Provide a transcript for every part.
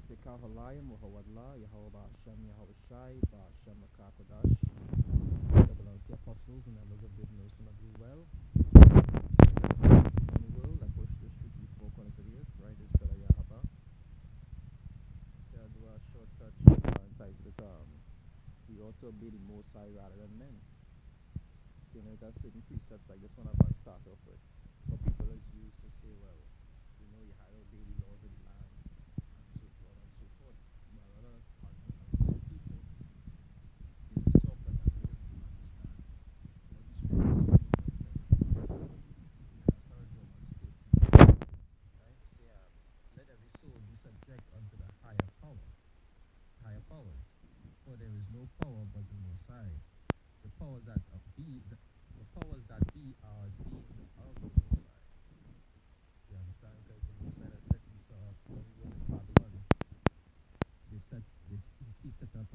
say Kavalayim, Muhawadla, Yahweh Hashem, Yahweh Shai, Ba'ashem Akakodash. That belongs to the apostles and elders of good news to not do well. He said, let's not the world that push the strictly four corners of the earth, right? This brother Yahaba. So I do a short touch entitled it, we ought to obey the Most High rather than men. You know, there's certain precepts like this one I'm going to start off with. But people is used to say, well, you know, you had to obey the laws of the land and so forth and so forth. But a lot of unlearned people use talk like that. They don't even understand what the scriptures mean when telling things like that. You know, I started Romans 13, right? To say, let every soul be subject unto the higher powers. For there is no power but the Most High. The powers that the powers that be are deemed of the Most High. You understand? Because the Most High that set Esau up when he was in Babylon. He set up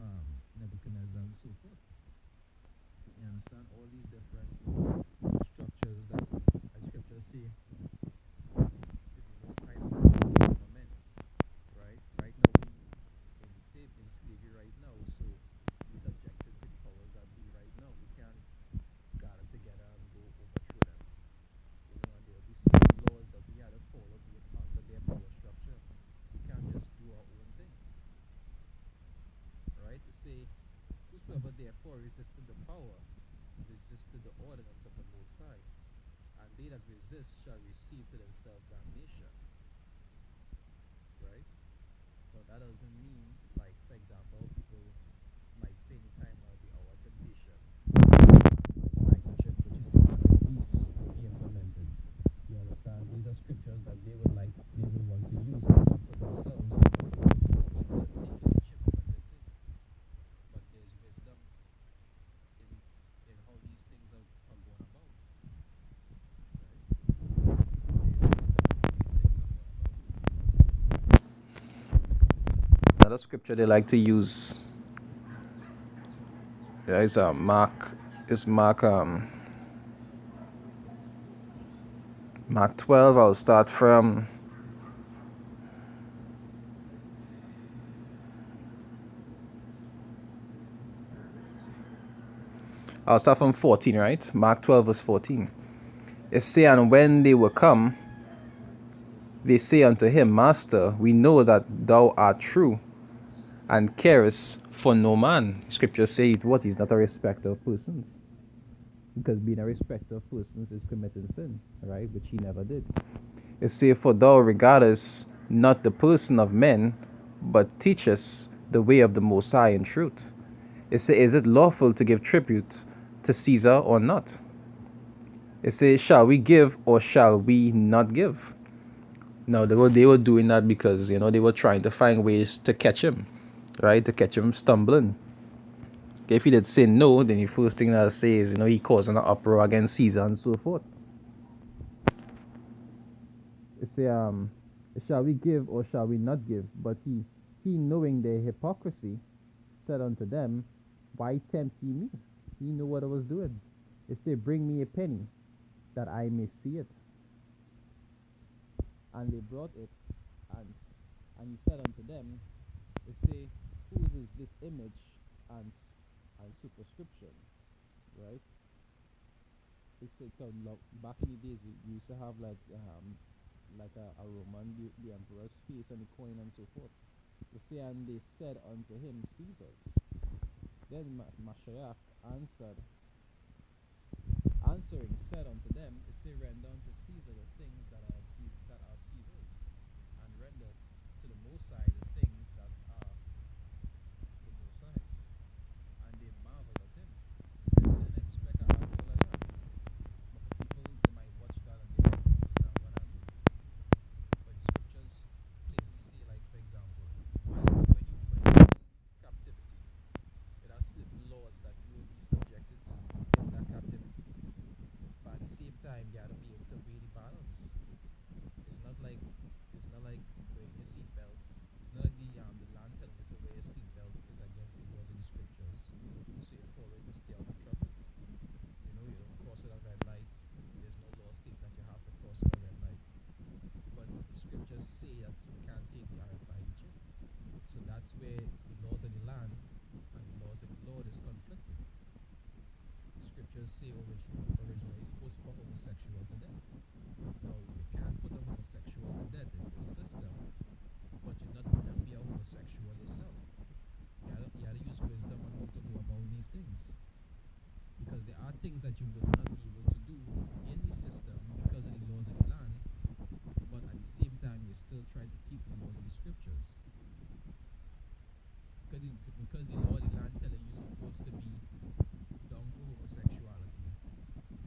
Nebuchadnezzar and so forth. You understand? All these different structures that, as scriptures say, is the Most High that created for men. Right? Right now we in slavery right now, so we subjected to the powers that be right now. We can't gather together and go overthrow them. You know, and there'll be some laws that we had to follow being under their power structure. We can't just do our own thing. Right? To say, whosoever therefore resisted the power, resisted the ordinance of the Most High, and they that resist shall receive to themselves damnation. Right? Now that doesn't mean, like, for example, people might say anytime now the hour of temptation, microchip, which is the mark of the beast, be implemented. You understand? These are scriptures that they would want to use to comfort themselves, to believe that taking the chip is a good thing. But there's wisdom in how these things are going about. Right? There's wisdom in how these things are going about. Another scripture they like to use is Mark 12. I'll start from I'll start from 14, right? Mark 12 verse 14. It say, and when they were come, they say unto him, Master, we know that thou art true, and carest for no man. Scripture says what? He's not a respecter of persons. Because being a respecter of persons is committing sin, right? Which he never did. It says, for thou regardest not the person of men, but teachest the way of the Most High in truth. It says, is it lawful to give tribute to Caesar or not? It says, shall we give or shall we not give? No, they were doing that because, you know, they were trying to find ways to catch him, right? To catch him stumbling. Okay, if he did say no, then the first thing that say is, you know, he causing an uproar against Caesar and so forth. It say, shall we give or shall we not give? But he knowing their hypocrisy, said unto them, why tempt ye me? He knew what I was doing. It say, bring me a penny, that I may see it. And they brought it, and he said unto them, it say, whose is this image and superscription, right? It said, back in the days, you used to have like a Roman, the emperor's face on the coin and so forth. They say, and they said unto him, Caesar's. Then Mashiach answering said unto them, it say, render unto Caesar the things that are Caesar's, and render to the Most High the things that are the Most High's. And they marveled at him. They didn't expect an answer like that. But for people, they might watch that and they might understand what I mean. But the scriptures plainly say, like, for example, when you in captivity, there are certain laws that you will be subjected to in that captivity. But at the same time, you got to be able to weigh the balance. say originally it's supposed to put homosexual to death. Now you can't put a homosexual to death in the system, but you're not going to be a homosexual yourself. You gotta use wisdom on how to go about these things. Because there are things that you would not be able to do in the system because of the laws of the land, but at the same time you're still trying to keep the laws of the scriptures. Because the law of the land telling you supposed to be down for homosexuality,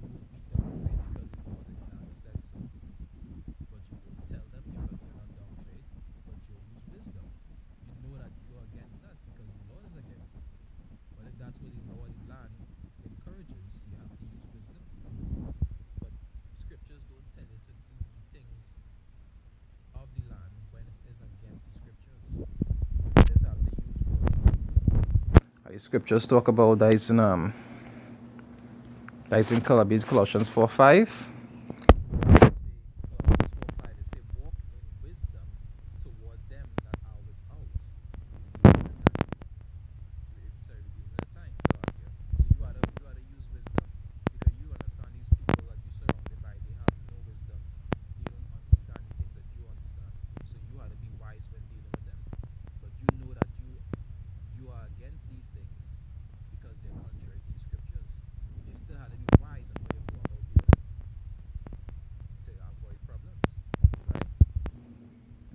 you won't be down for it because the laws of the land said so. But you won't tell them you're not down for it, but you'll use wisdom. You know that you're against that because the Lord is against it. But if that's what the law of the land encourages, you have to use wisdom. But scriptures don't tell you to do the things of the land when it is against the scriptures. You just have to use wisdom. The scriptures talk about that is in Colossians 4:5. They say walk in wisdom toward them that are without, redeeming the times. So you gotta use wisdom because you understand these people that you surrounded by, they have no wisdom. They don't understand the things that you understand. So you gotta be wise when dealing with them. But you know that you are against these things because they're contrary to the scriptures. You still have to be wise on how you go about doing it to avoid problems, right?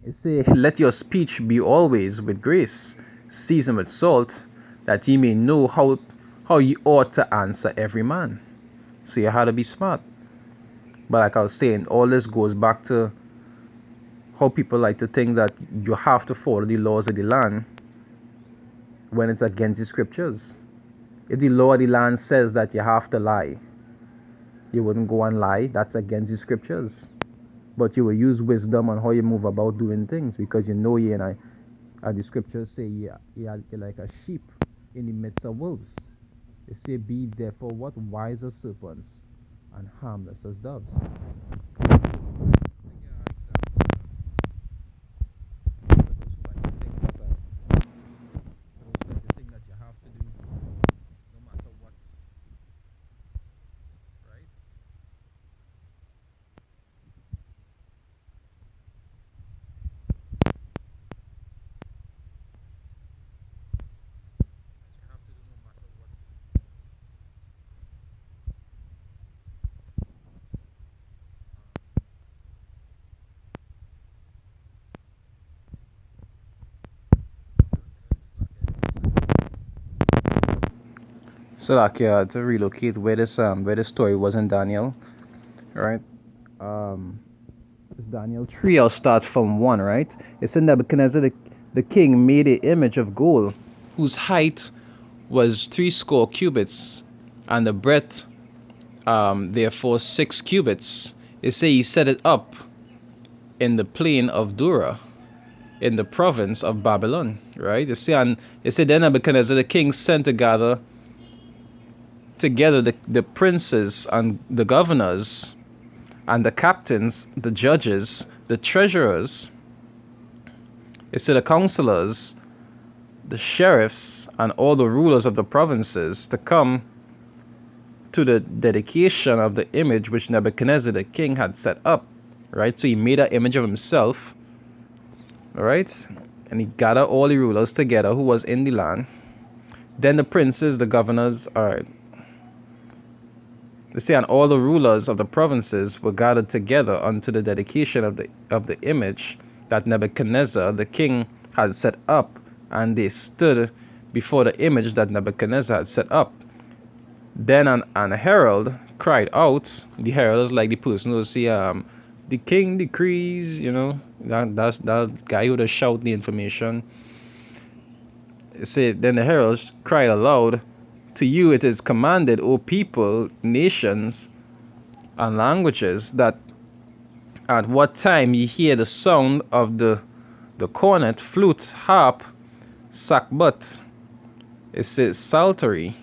It say, let your speech be always with grace, seasoned with salt, that ye may know how ye ought to answer every man. So you have to be smart. But like I was saying, all this goes back to how people like to think that you have to follow the laws of the land when it's against the scriptures. If the law of the land says that you have to lie, you wouldn't go and lie. That's against the scriptures. But you will use wisdom on how you move about doing things because you know you and the scriptures say you're like a sheep in the midst of wolves. They say, be therefore what? Wise as serpents and harmless as doves. So like to relocate where the story was in Daniel, right? It's Daniel 3. I'll start from 1, right? It said Nebuchadnezzar the king made an image of gold, whose height was 60 cubits, and the breadth therefore 6 cubits. It say he set it up in the plain of Dura, in the province of Babylon, right? It said then Nebuchadnezzar the king sent together the princes and the governors and the captains, the judges, the treasurers, it said the counselors, the sheriffs, and all the rulers of the provinces to come to the dedication of the image which Nebuchadnezzar the king had set up, right? So he made an image of himself, all right? And he gathered all the rulers together who was in the land. Then the princes, the governors, they say, and all the rulers of the provinces were gathered together unto the dedication of the image that Nebuchadnezzar the king had set up, and they stood before the image that Nebuchadnezzar had set up. Then an herald cried out. The herald is like the person who say, the king decrees, that's that guy who would shout the information. It said, then the herald cried aloud, to you it is commanded, O people, nations, and languages, that at what time ye hear the sound of the cornet, flute, harp, sackbut, it says psaltery,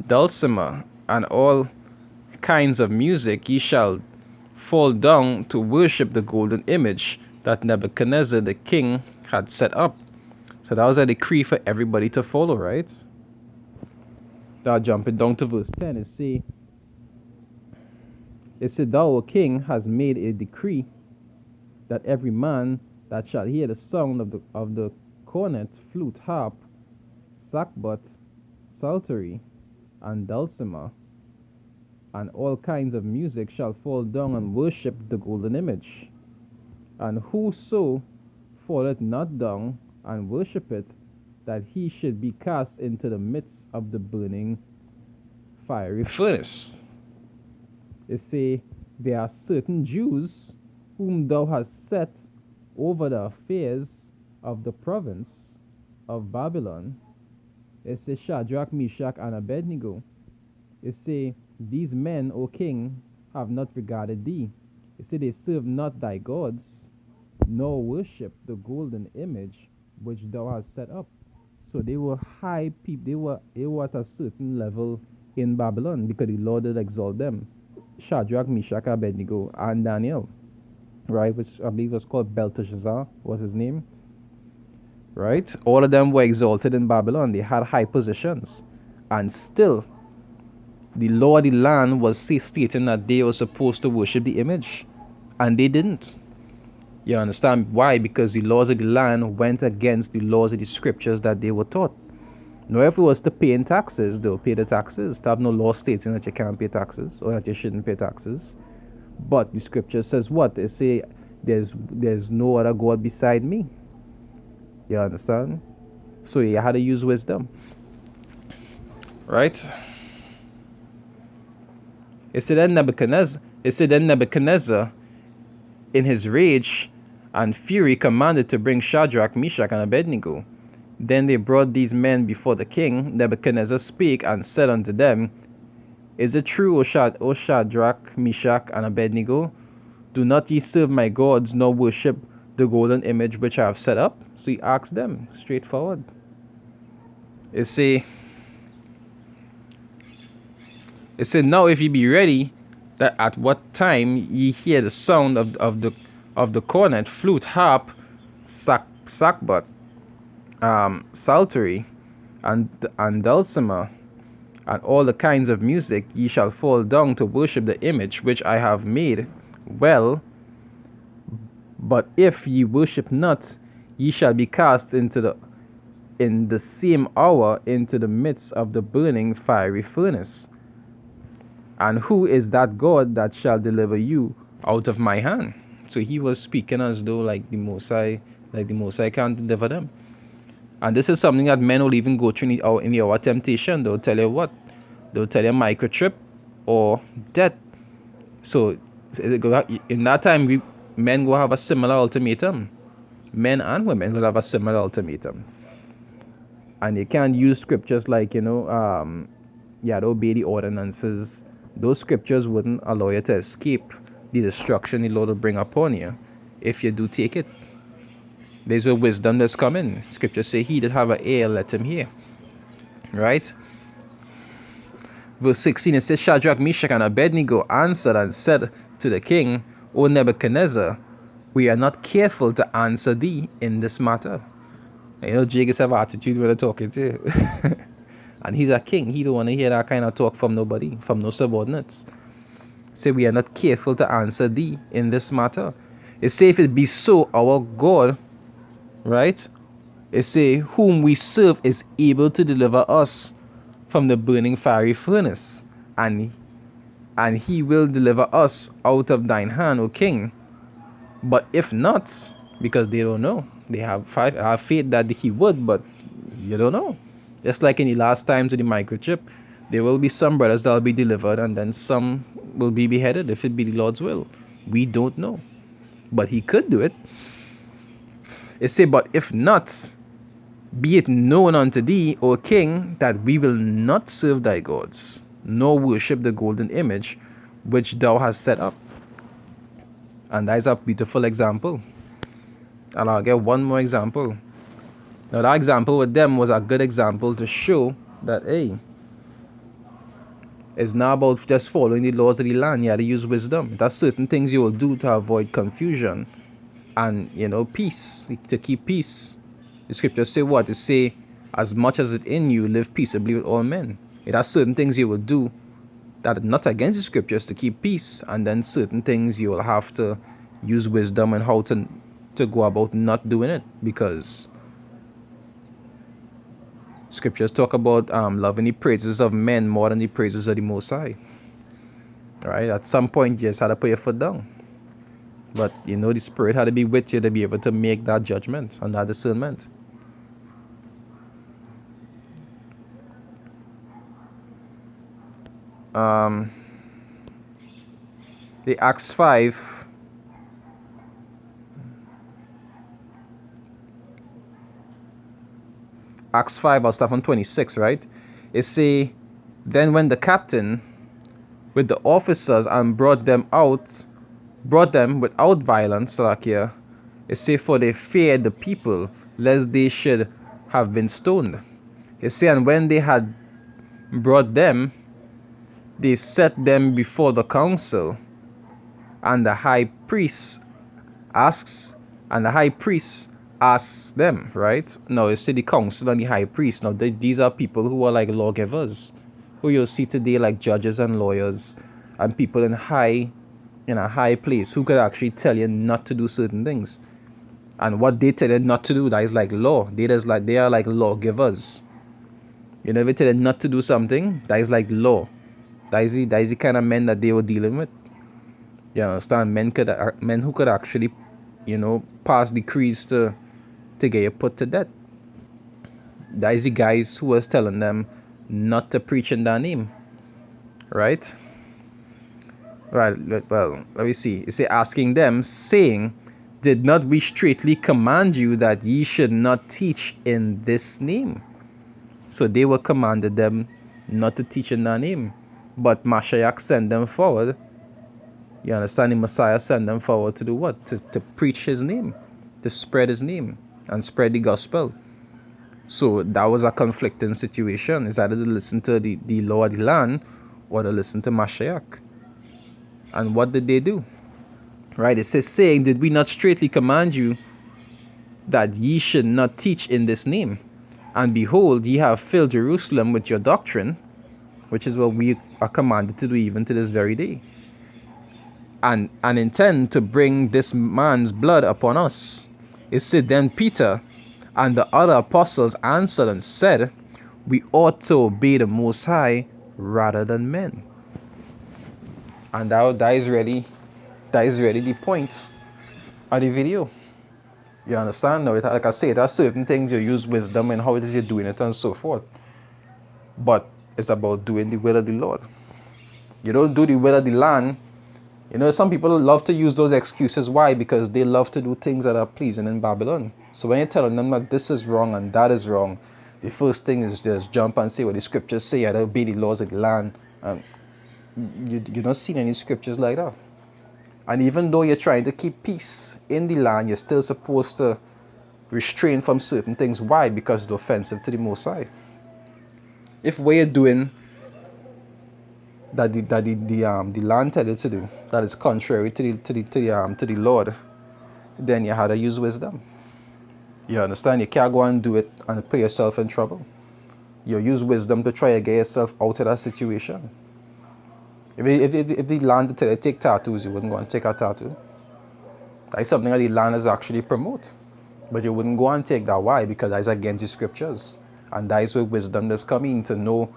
dulcimer, and all kinds of music, ye shall fall down to worship the golden image that Nebuchadnezzar the king had set up. So that was a decree for everybody to follow, right? Now jumping down to verse 10, it said, Thou, O king, hast made a decree that every man that shall hear the sound of the cornet, flute, harp, sackbut, psaltery, and dulcimer, and all kinds of music shall fall down and worship the golden image. And whoso falleth not down and worshipeth, that he should be cast into the midst of the burning fiery furnace. It say, there are certain Jews whom thou hast set over the affairs of the province of Babylon. It say Shadrach, Meshach, and Abednego. It say, these men, O king, have not regarded thee. It say, they serve not thy gods, nor worship the golden image which thou hast set up. So they were high people. They were at a certain level in Babylon because the Lord did exalt them. Shadrach, Meshach, Abednego, and Daniel, right, which I believe was called Belteshazzar, was his name, right? All of them were exalted in Babylon. They had high positions, and still the law of the land was stating that they were supposed to worship the image, and they didn't. You understand why? Because the laws of the land went against the laws of the scriptures that they were taught. Now, if it was to pay in taxes, they'll pay the taxes. They have no law stating that you can't pay taxes or that you shouldn't pay taxes. But the scripture says what? They say there's no other God beside me. You understand? So you had to use wisdom. Right? It said then Nebuchadnezzar, in his rage and fury, commanded to bring Shadrach, Meshach, and Abednego. Then they brought these men before the king. Nebuchadnezzar spake and said unto them, Is it true, O Shadrach, Meshach, and Abednego? Do not ye serve my gods, nor worship the golden image which I have set up? So he asked them, straightforward. It said, Now if ye be ready, that at what time ye hear the sound of the cornet, flute, harp, sackbut, psaltery, and dulcimer, and all the kinds of music, ye shall fall down to worship the image which I have made. Well, but if ye worship not, ye shall be cast in the same hour into the midst of the burning fiery furnace. And who is that God that shall deliver you out of my hand? So he was speaking as though like the Most High can't deliver them. And this is something that men will even go through in the hour of temptation. They'll tell you what? They'll tell you microchip or death. So in that time, men will have a similar ultimatum. Men and women will have a similar ultimatum. And you can't use scriptures like, you had to obey the ordinances. Those scriptures wouldn't allow you to escape the destruction the Lord will bring upon you if you do take it. There's a wisdom that's coming. Scriptures say, he that have an ear, let him hear. Right? Verse 16, it says, Shadrach, Meshach, and Abednego answered and said to the king, O Nebuchadnezzar, we are not careful to answer thee in this matter. And you know, Jagus have attitude when they're talking to you. And he's a king. He don't want to hear that kind of talk from nobody, from no subordinates. Say, we are not careful to answer thee in this matter. It say, if it be so, our God, right? It say, whom we serve is able to deliver us from the burning fiery furnace, and he will deliver us out of thine hand, O king. But if not, because they don't know, they have faith that he would, but you don't know. Just like in the last times of the microchip, there will be some brothers that will be delivered, and then some will be beheaded if it be the Lord's will. We don't know, but he could do it. It say, but if not, be it known unto thee, O king, that we will not serve thy gods, nor worship the golden image which thou hast set up. And that is a beautiful example. And I'll get one more example. Now that example with them was a good example to show that, hey, it's not about just following the laws of the land. You have to use wisdom. There's certain things you will do to avoid confusion and, peace, to keep peace. The scriptures say what? It say, as much as it in you, live peaceably with all men. It has certain things you will do that are not against the scriptures to keep peace, and then certain things you will have to use wisdom and how to go about not doing it, because scriptures talk about loving the praises of men more than the praises of the Most High. Right? At some point, you just had to put your foot down. But the Spirit had to be with you to be able to make that judgment and that discernment. The Acts 5. Acts 5, I'll start from 26, right? It say, then when the captain with the officers and brought them without violence, it say, for they feared the people, lest they should have been stoned. It say, and when they had brought them, they set them before the council, and the high priest asks them, right? Now you see the council and the high priest. Now these are people who are like lawgivers, who you'll see today like judges and lawyers and people in a high place who could actually tell you not to do certain things. And what they tell you not to do, that is like law. They are like lawgivers. If they tell you not to do something, that is like law. That is the kind of men that they were dealing with. You understand? Men who could actually, pass decrees to get you put to death. That is the guys who was telling them not to preach in their name. Right? Right. Well, let me see. It's asking them, saying, did not we straitly command you that ye should not teach in this name? So they were commanded them not to teach in their name. But Mashiach sent them forward. You understand? The Messiah sent them forward to do what? To preach his name, to spread his name and spread the gospel. So that was a conflicting situation. It's either to listen to the law of the land or to listen to Mashiach. And what did they do? Right? It says, saying, did we not straitly command you that ye should not teach in this name? And behold, ye have filled Jerusalem with your doctrine, which is what we are commanded to do even to this very day, and intend to bring this man's blood upon us. It said, then Peter and the other apostles answered and said, we ought to obey the Most High rather than men. And that is really the point of the video. You understand? Now, like I say, there are certain things you use wisdom and how it is you're doing it and so forth. But it's about doing the will of the Lord. You don't do the will of the land. Some people love to use those excuses. Why? Because they love to do things that are pleasing in Babylon. So when you're telling them that this is wrong and that is wrong, the first thing is just jump and say what the scriptures say, and obey the laws of the land. You're not seeing any scriptures like that. And even though you're trying to keep peace in the land, you're still supposed to restrain from certain things. Why? Because it's offensive to the Most High. If what you're doing that the land tell you to do, that is contrary to the Lord, then you have to use wisdom. You understand? You can't go and do it and put yourself in trouble. You use wisdom to try to get yourself out of that situation. If the land tell you to take tattoos, you wouldn't go and take a tattoo. That is something that the land is actually promote. But you wouldn't go and take that. Why? Because that is against the scriptures. And that is where wisdom does come in, to know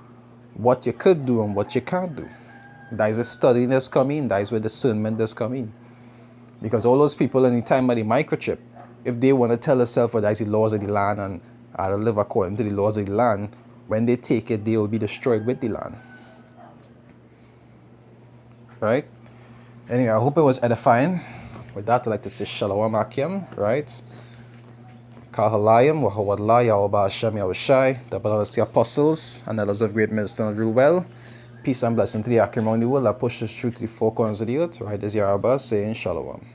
what you could do and what you can't do. That is where studying does come in. That is where discernment does come in. Because all those people in the time of the microchip, if they want to tell themselves that is the laws of the land and how to live according to the laws of the land, when they take it, they will be destroyed with the land. Right? Anyway, I hope it was edifying. With that, I'd like to say Shalom Akim, right? Kahalayim, Wahawadla, Yahweh Hashem, Yahushai, the brothers, the apostles, and others of great ministers and rule well. Peace and blessing to the Akim around the world that pushes through to the four corners of the earth. Right, as Yarabah saying Shalom.